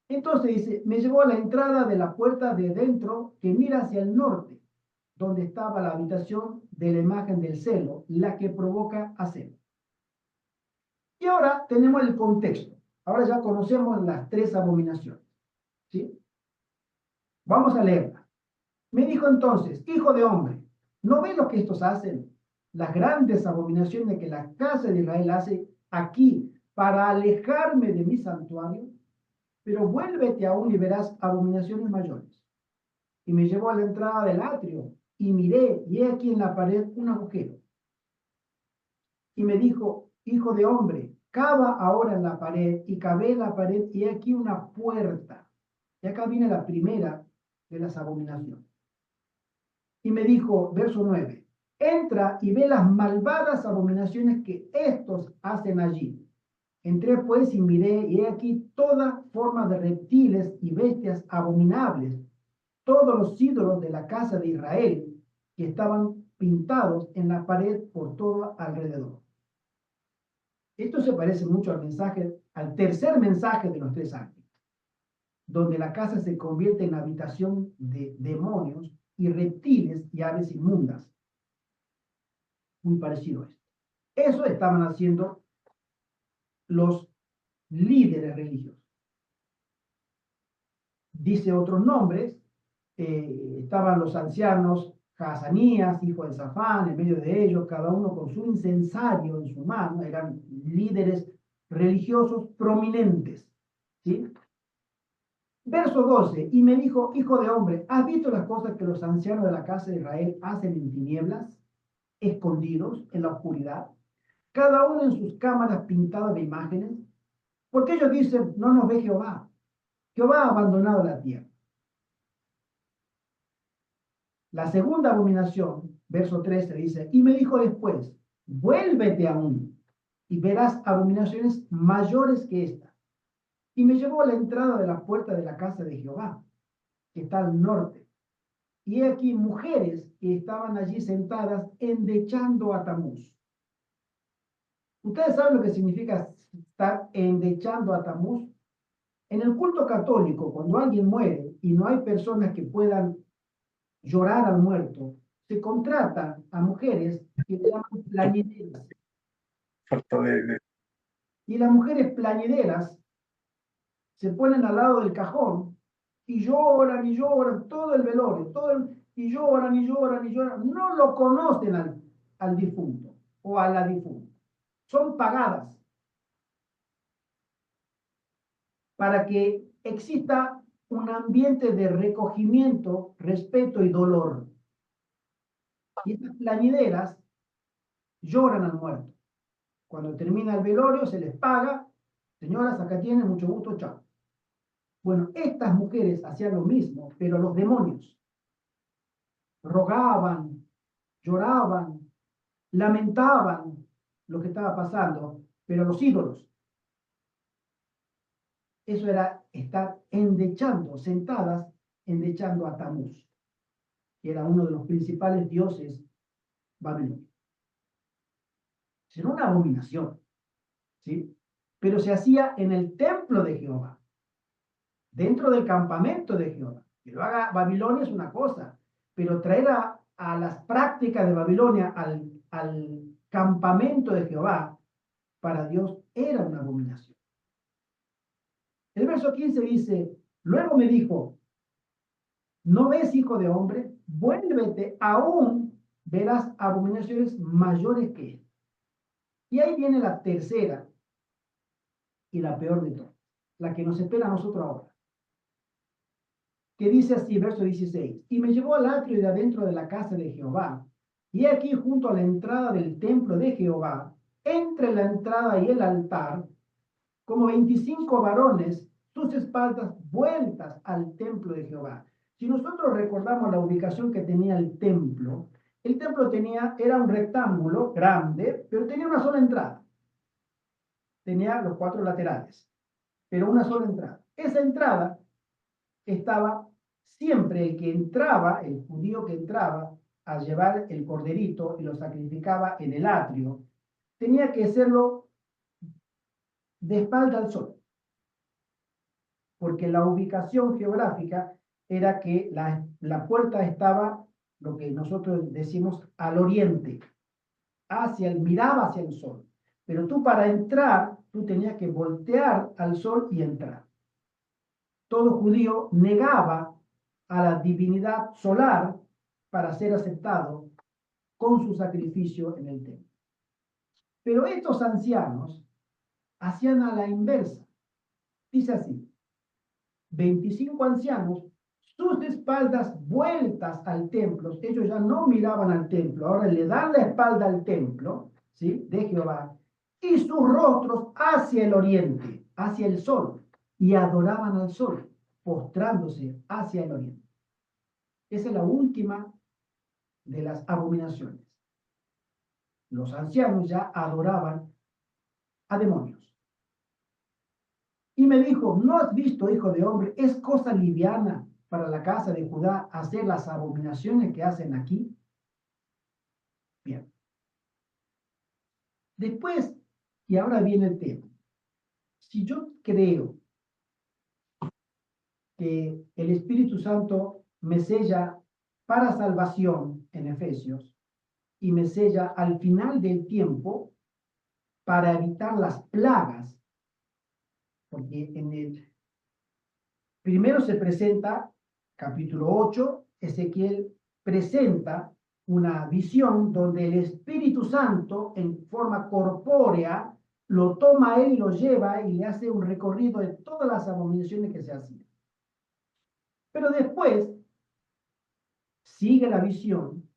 Entonces dice, me llevó a la entrada de la puerta de dentro que mira hacia el norte, donde estaba la habitación de la imagen del celo, la que provoca a celo. Y ahora tenemos el contexto. Ahora ya conocemos las 3 abominaciones, ¿sí? Vamos a leerla. Me dijo entonces, hijo de hombre, ¿no ves lo que estos hacen? Las grandes abominaciones que la casa de Israel hace aquí para alejarme de mi santuario. Pero vuélvete aún y verás abominaciones mayores. Y me llevó a la entrada del atrio, y miré, y he aquí en la pared un agujero. Y me dijo, hijo de hombre, cava ahora en la pared, y cavé en la pared, y he aquí una puerta. Y acá viene la primera de las abominaciones. Y me dijo, verso 9, entra y ve las malvadas abominaciones que estos hacen allí. Entré pues y miré, y he aquí toda forma de reptiles y bestias abominables, todos los ídolos de la casa de Israel, que estaban pintados en la pared por todo alrededor. Esto se parece mucho al mensaje, al tercer mensaje de los 3 ángeles, donde la casa se convierte en habitación de demonios y reptiles y aves inmundas. Muy parecido a esto. Eso estaban haciendo los líderes religiosos. Dice otros nombres, estaban los ancianos Hazanías, hijo de Safán, en medio de ellos, cada uno con su incensario en su mano, eran líderes religiosos prominentes. ¿Sí? Verso 12, y me dijo, hijo de hombre, ¿has visto las cosas que los ancianos de la casa de Israel hacen en tinieblas, escondidos en la oscuridad, cada uno en sus cámaras pintadas de imágenes? Porque ellos dicen, no nos ve Jehová. Jehová ha abandonado la tierra. La segunda abominación, verso 13, dice, y me dijo después, vuélvete aún, y verás abominaciones mayores que esta. Y me llevó a la entrada de la puerta de la casa de Jehová, que está al norte. Y he aquí mujeres que estaban allí sentadas endechando a Tamuz. ¿Ustedes saben lo que significa estar endechando a Tamuz? En el culto católico, cuando alguien muere y no hay personas que puedan llorar al muerto, se contratan a mujeres que se llaman plañideras. Y las mujeres plañideras se ponen al lado del cajón y lloran todo el velorio, y lloran y lloran y lloran. No lo conocen al difunto o a la difunta. Son pagadas para que exista un ambiente de recogimiento, respeto y dolor. Y estas plañideras lloran al muerto. Cuando termina el velorio se les paga, señoras, acá tienen, mucho gusto, chao. Bueno, estas mujeres hacían lo mismo, pero los demonios rogaban, lloraban, lamentaban lo que estaba pasando, pero los ídolos, eso era estar endechando, sentadas, endechando a Tamuz, que era uno de los principales dioses babilonios. Era una abominación, ¿sí? Pero se hacía en el templo de Jehová, dentro del campamento de Jehová. Que lo haga Babilonia es una cosa, pero traer a las prácticas de Babilonia al campamento de Jehová, para Dios era una abominación. El verso 15 dice, luego me dijo, ¿no ves, hijo de hombre? Vuélvete, aún verás abominaciones mayores que esta. Y ahí viene la tercera y la peor de todas, la que nos espera a nosotros ahora. Que dice así, verso 16, y me llevó al atrio de adentro de la casa de Jehová, y aquí junto a la entrada del templo de Jehová, entre la entrada y el altar, como 25 varones, sus espaldas vueltas al templo de Jehová. Si nosotros recordamos la ubicación que tenía el templo era un rectángulo grande, pero tenía una sola entrada. Tenía los 4 laterales, pero una sola entrada. Esa entrada estaba siempre el que entraba, el judío que entraba a llevar el corderito y lo sacrificaba en el atrio, tenía que hacerlo de espalda al sol, porque la ubicación geográfica era que la puerta estaba, lo que nosotros decimos, al oriente, miraba hacia el sol. Pero tú para entrar, tú tenías que voltear al sol y entrar. Todo judío negaba a la divinidad solar para ser aceptado con su sacrificio en el templo. Pero estos ancianos hacían a la inversa. Dice así, 25 ancianos, sus espaldas vueltas al templo, ellos ya no miraban al templo, ahora le dan la espalda al templo, ¿sí?, de Jehová, y sus rostros hacia el oriente, hacia el sol, y adoraban al sol, postrándose hacia el oriente. Esa es la última de las abominaciones. Los ancianos ya adoraban a demonios. Y me dijo, ¿no has visto, hijo de hombre? Es cosa liviana para la casa de Judá hacer las abominaciones que hacen aquí. Bien. Después, y ahora viene el tema. Si yo creo que el Espíritu Santo me sella para salvación en Efesios y me sella al final del tiempo para evitar las plagas, porque en el primero se presenta, capítulo 8, Ezequiel presenta una visión donde el Espíritu Santo en forma corpórea lo toma a él y lo lleva y le hace un recorrido de todas las abominaciones que se hacían. Pero después sigue la visión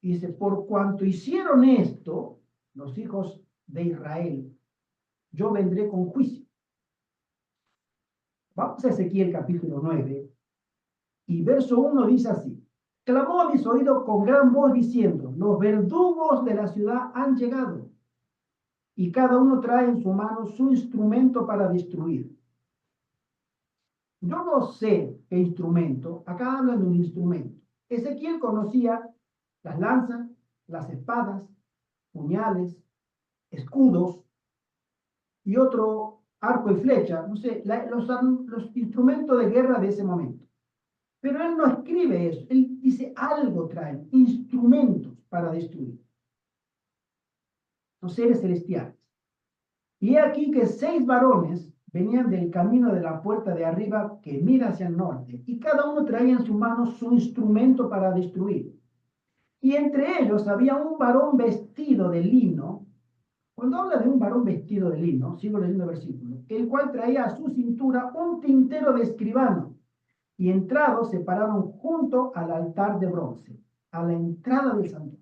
y dice, por cuanto hicieron esto, los hijos de Israel, yo vendré con juicio. Vamos a Ezequiel capítulo 9 y verso 1 dice así, clamó a mis oídos con gran voz diciendo, los verdugos de la ciudad han llegado y cada uno trae en su mano su instrumento para destruir. Yo no sé qué instrumento, acá hablan de un instrumento. Ezequiel conocía las lanzas, las espadas, puñales, escudos y otro arco y flecha, no sé, los instrumentos de guerra de ese momento. Pero él no escribe eso, él dice algo traen, instrumentos para destruir. Los seres celestiales. Y he aquí que 6 varones venían del camino de la puerta de arriba que mira hacia el norte, y cada uno traía en su mano su instrumento para destruir. Y entre ellos había un varón vestido de lino. Cuando habla de un varón vestido de lino, sigo leyendo el versículo, el cual traía a su cintura un tintero de escribano, y entrados se pararon junto al altar de bronce, a la entrada del santuario.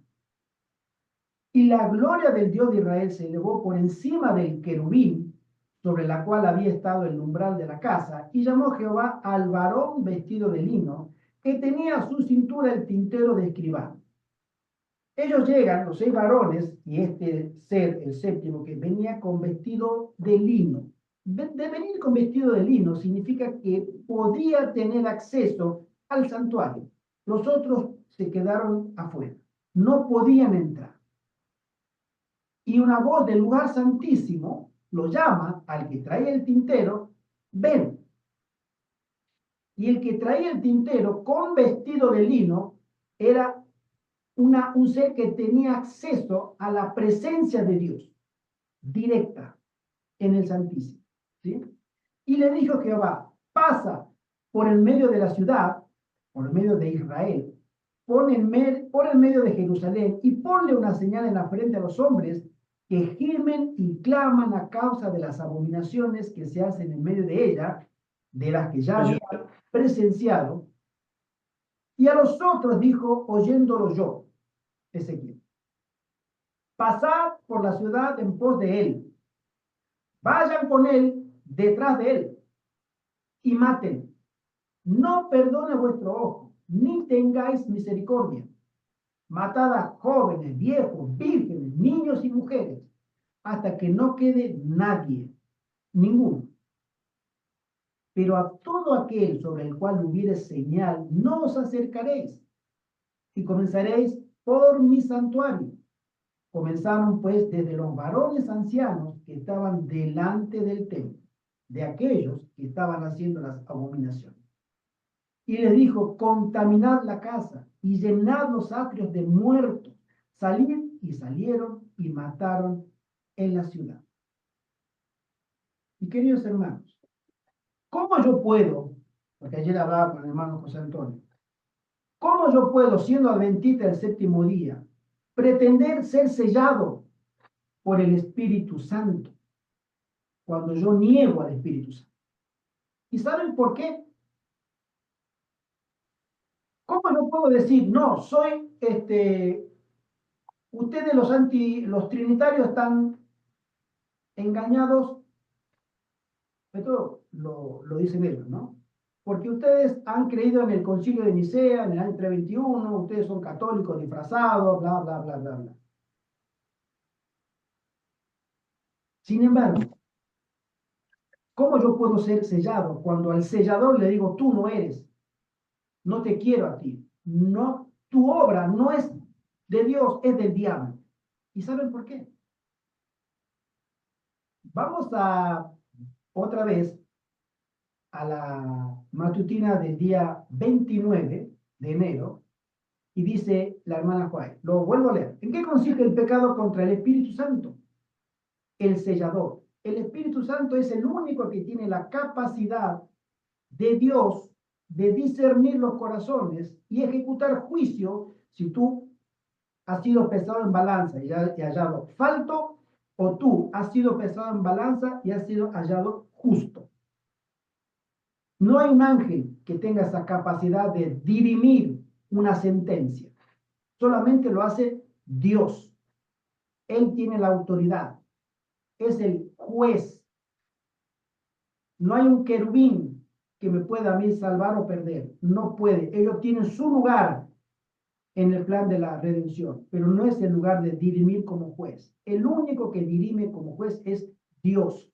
Y la gloria del Dios de Israel se elevó por encima del querubín, sobre la cual había estado el umbral de la casa, y llamó Jehová al varón vestido de lino, que tenía a su cintura el tintero de escribano. Ellos llegan, los 6 varones, y este ser, el séptimo, que venía con vestido de lino. De venir con vestido de lino significa que podía tener acceso al santuario. Los otros se quedaron afuera, no podían entrar. Y una voz del lugar santísimo lo llama al que traía el tintero, ven. Y el que traía el tintero con vestido de lino era un ser que tenía acceso a la presencia de Dios, directa, en el Santísimo. ¿Sí? Y le dijo Jehová, pasa por el medio de la ciudad, por el medio de Israel, por el medio de Jerusalén, y ponle una señal en la frente a los hombres que gimen y claman a causa de las abominaciones que se hacen en medio de ella, de las que ya había presenciado. Y a los otros dijo, oyéndolo yo, Ezequiel, pasad por la ciudad en pos de él, vayan con él detrás de él y maten. No perdone vuestro ojo, ni tengáis misericordia. Matad a jóvenes, viejos, vírgenes, niños y mujeres, hasta que no quede nadie, ninguno. Pero a todo aquel sobre el cual hubiere señal, no os acercaréis, y comenzaréis por mi santuario. Comenzaron pues desde los varones ancianos que estaban delante del templo, de aquellos que estaban haciendo las abominaciones. Y les dijo, contaminad la casa y llenad los atrios de muertos. Salid, y salieron y mataron en la ciudad. Y queridos hermanos, ¿cómo yo puedo, porque ayer hablaba con el hermano José Antonio, cómo yo puedo, siendo adventista del séptimo día, pretender ser sellado por el Espíritu Santo cuando yo niego al Espíritu Santo? ¿Y saben por qué? ¿Cómo yo puedo decir, no, soy, ustedes los trinitarios están engañados, esto lo dicen ellos, ¿no? Porque ustedes han creído en el concilio de Nicea, en el año 321, ustedes son católicos disfrazados, bla, bla, bla, bla, bla. Sin embargo, ¿cómo yo puedo ser sellado cuando al sellador le digo, tú no eres, no te quiero a ti, no, tu obra no es de Dios, es del diablo? ¿Y saben por qué? Vamos a otra vez a la matutina del día 29 de enero y dice la hermana Juárez, lo vuelvo a leer. ¿En qué consiste el pecado contra el Espíritu Santo? El sellador. El Espíritu Santo es el único que tiene la capacidad de Dios de discernir los corazones y ejecutar juicio si tú has sido pesado en balanza y hallado falto, o tú has sido pesado en balanza y has sido hallado justo. No hay un ángel que tenga esa capacidad de dirimir una sentencia. Solamente lo hace Dios. Él tiene la autoridad. Es el juez. No hay un querubín que me pueda a mí salvar o perder. No puede. Ellos tienen su lugar en el plan de la redención, pero no es el lugar de dirimir como juez. El único que dirime como juez es Dios.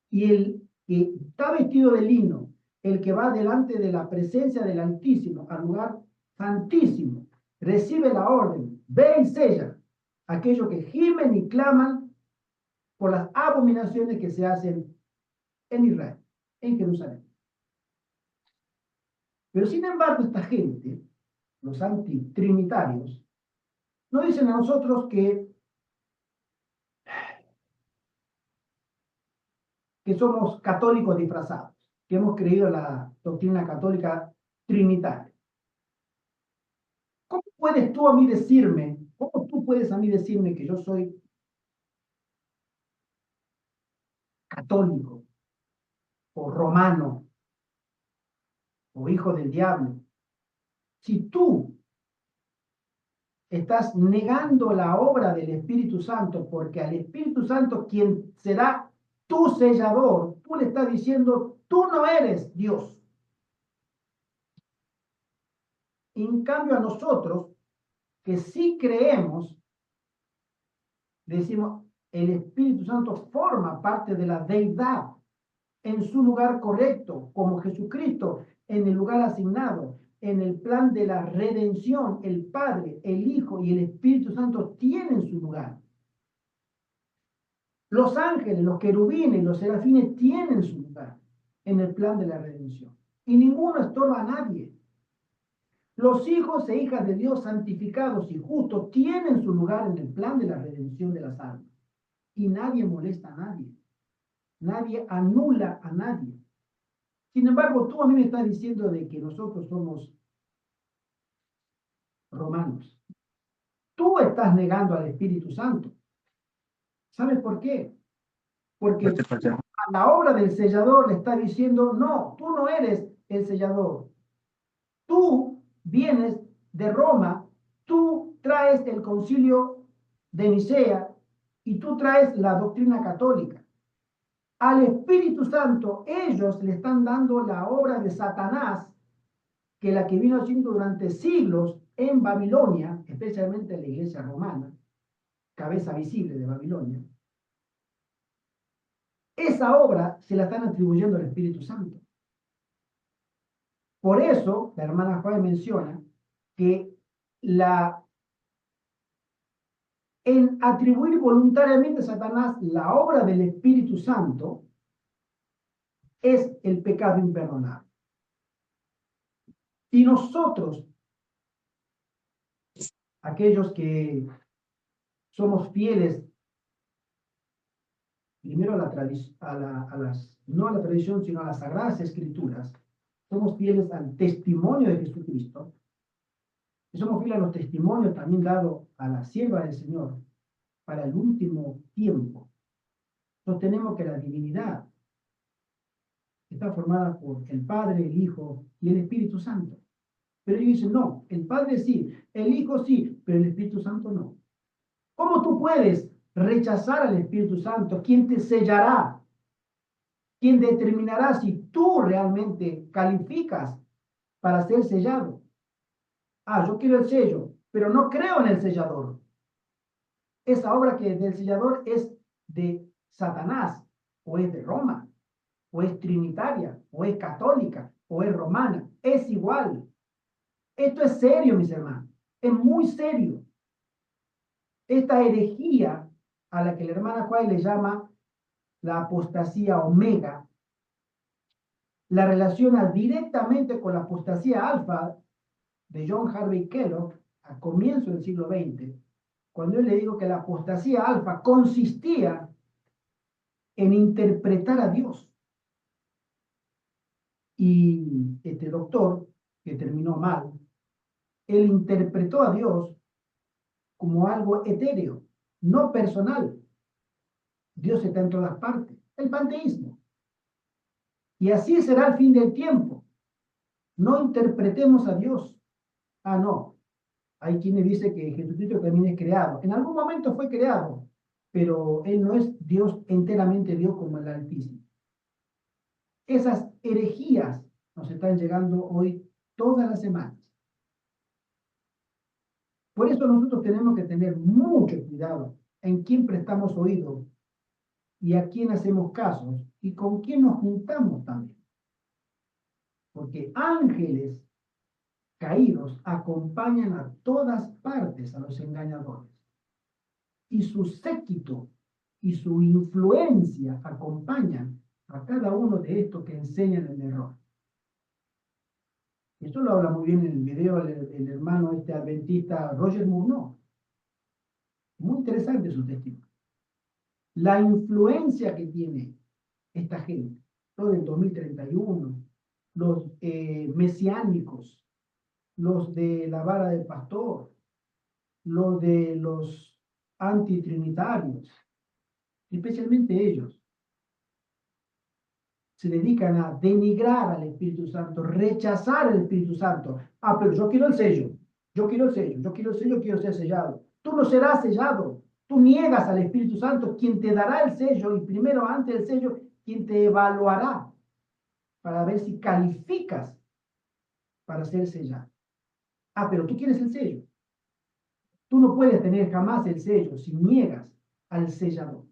Y el que está vestido de lino, el que va delante de la presencia del Altísimo, al lugar santísimo, recibe la orden, ve y sella aquellos que gimen y claman por las abominaciones que se hacen en Israel, en Jerusalén. Pero sin embargo, esta gente, los antitrinitarios, nos dicen a nosotros que somos católicos disfrazados, que hemos creído en la doctrina católica trinitaria. ¿Cómo puedes tú a mí decirme, cómo tú puedes a mí decirme que yo soy católico, o romano, o hijo del diablo, si tú estás negando la obra del Espíritu Santo, porque al Espíritu Santo, quien será tu sellador, tú le estás diciendo, tú no eres Dios? En cambio a nosotros, que sí creemos, decimos, el Espíritu Santo forma parte de la deidad en su lugar correcto, como Jesucristo en el lugar asignado, en el plan de la redención. El Padre, el Hijo y el Espíritu Santo tienen su lugar. Los ángeles, los querubines, los serafines tienen su lugar en el plan de la redención. Y ninguno estorba a nadie. Los hijos e hijas de Dios santificados y justos tienen su lugar en el plan de la redención de las almas. Y nadie molesta a nadie. Nadie anula a nadie. Sin embargo, tú a mí me estás diciendo de que nosotros somos romanos. Tú estás negando al Espíritu Santo. ¿Sabes por qué? Porque a la obra del sellador le está diciendo, no, tú no eres el sellador. Tú vienes de Roma, tú traes el concilio de Nicea y tú traes la doctrina católica. Al Espíritu Santo ellos le están dando la obra de Satanás, que la que vino haciendo durante siglos en Babilonia, especialmente en la iglesia romana, cabeza visible de Babilonia. Esa obra se la están atribuyendo al Espíritu Santo. Por eso, la hermana Juárez menciona que en atribuir voluntariamente a Satanás la obra del Espíritu Santo es el pecado imperdonable. Y nosotros, aquellos que somos fieles primero a la tradición, no a la tradición, sino a las sagradas escrituras, somos fieles al testimonio de Jesucristo, y somos fieles a los testimonios también dados a la sierva del Señor para el último tiempo. Sostenemos que la divinidad está formada por el Padre, el Hijo y el Espíritu Santo. Pero ellos dicen, no, el Padre sí, el Hijo sí, pero el Espíritu Santo no. ¿Cómo tú puedes rechazar al Espíritu Santo, quien te sellará, quien determinará si tú realmente calificas para ser sellado. Ah, yo quiero el sello, pero no creo en el sellador. Esa obra que es del sellador es de Satanás, o es de Roma, o es trinitaria, o es católica, o es romana. Es igual. Esto es serio, mis hermanos. Es muy serio. Esta herejía a la que la hermana Juárez le llama la apostasía omega, la relaciona directamente con la apostasía alfa de John Harvey Kellogg a comienzo del siglo XX, cuando yo le digo que la apostasía alfa consistía en interpretar a Dios. Y este doctor, que terminó mal, él interpretó a Dios como algo etéreo, no personal. Dios está en todas partes, el panteísmo. Y así será el fin del tiempo. No interpretemos a Dios. Ah, no. Hay quienes dicen que Jesucristo también es creado. En algún momento fue creado, pero Él no es Dios, enteramente Dios como el Altísimo. Esas herejías nos están llegando hoy todas las semanas. Por eso nosotros tenemos que tener mucho cuidado en quién prestamos oído y a quién hacemos casos y con quién nos juntamos también. Porque ángeles caídos acompañan a todas partes a los engañadores. Y su séquito y su influencia acompañan a cada uno de estos que enseñan el error. Esto lo habla muy bien en el video el hermano adventista Roger Murnau. Muy interesante su testimonio. La influencia que tiene esta gente, todo el 2031, los mesiánicos, los de la vara del pastor, los de los antitrinitarios, especialmente ellos, se dedican a denigrar al Espíritu Santo, rechazar el Espíritu Santo. Ah, pero yo quiero el sello, yo quiero el sello, yo quiero el sello, quiero ser sellado. Tú no serás sellado. Tú niegas al Espíritu Santo, quien te dará el sello, y primero antes del sello, quien te evaluará para ver si calificas para ser sellado. Ah, pero tú quieres el sello. Tú no puedes tener jamás el sello si niegas al sellador.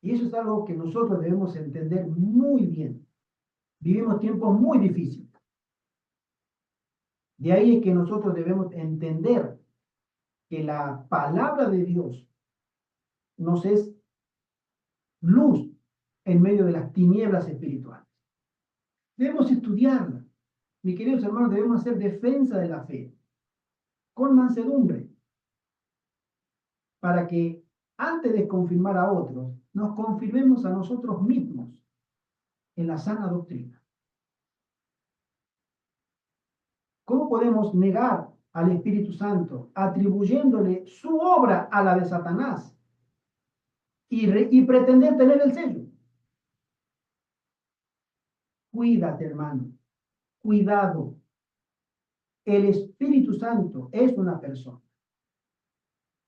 Y eso es algo que nosotros debemos entender muy bien. Vivimos tiempos muy difíciles. De ahí es que nosotros debemos entender que la palabra de Dios nos es luz en medio de las tinieblas espirituales. Debemos estudiarla. Mis queridos hermanos, debemos hacer defensa de la fe con mansedumbre para que antes de confirmar a otros, nos confirmemos a nosotros mismos en la sana doctrina. ¿Cómo podemos negar al Espíritu Santo atribuyéndole su obra a la de Satanás y pretender tener el sello? Cuídate, hermano. Cuidado. El Espíritu Santo es una persona.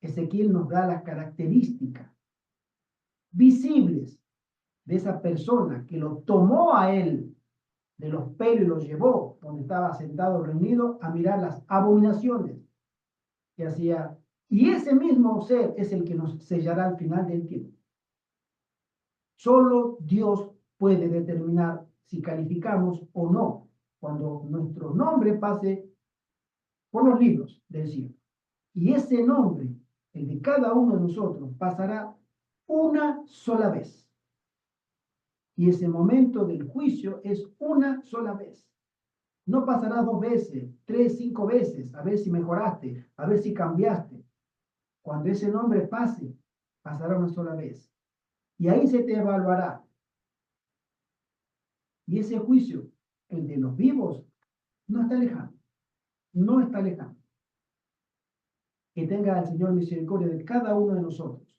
Ezequiel nos da las características visibles de esa persona que lo tomó a él de los pelos y lo llevó donde estaba sentado reunido a mirar las abominaciones que hacía. Y ese mismo ser es el que nos sellará al final del tiempo. Solo Dios puede determinar si calificamos o no cuando nuestro nombre pase por los libros del cielo. Y ese nombre, el de cada uno de nosotros, pasará una sola vez. Y ese momento del juicio es una sola vez. No pasará 2 veces, 3, 5 veces, a ver si mejoraste, a ver si cambiaste. Cuando ese nombre pase, pasará una sola vez. Y ahí se te evaluará. Y ese juicio, el de los vivos, no está lejano. No está lejano. Que tenga el Señor misericordia de cada uno de nosotros.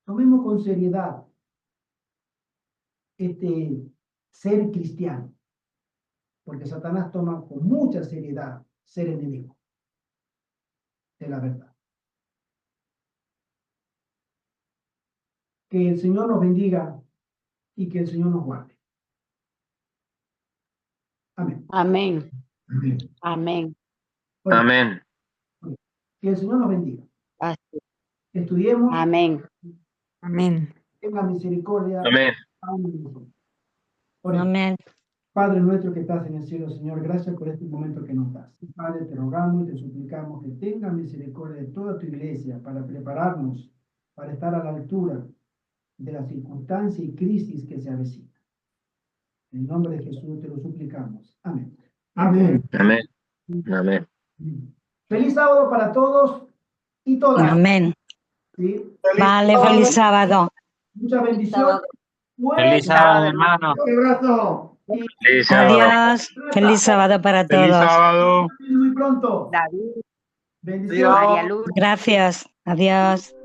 Tomemos con seriedad este ser cristiano, porque Satanás toma con mucha seriedad ser enemigo de la verdad. Que el Señor nos bendiga y que el Señor nos guarde. Amén. Amén. Amén. Amén. Bueno, Amén. que el Señor nos bendiga. Así. Estudiemos, Amén. Amén. tenga misericordia. Amén. Oremos. Amén. Padre nuestro que estás en el cielo, Señor, gracias por este momento que nos das. Padre, te rogamos y te suplicamos que tengas misericordia de toda tu iglesia para prepararnos para estar a la altura de la circunstancia y crisis que se avecina. En el nombre de Jesús te lo suplicamos. Amén. Amén. Amén. Amén. Feliz sábado para todos y todas. Amén. ¿Sí? Vale, feliz sábado. Muchas bendiciones. Feliz sábado, hermano. Un abrazo. Feliz sábado. Adiós. Feliz sábado para Feliz todos. sábado. Muy pronto. David, Bendiciones. María Luz. Gracias. Adiós.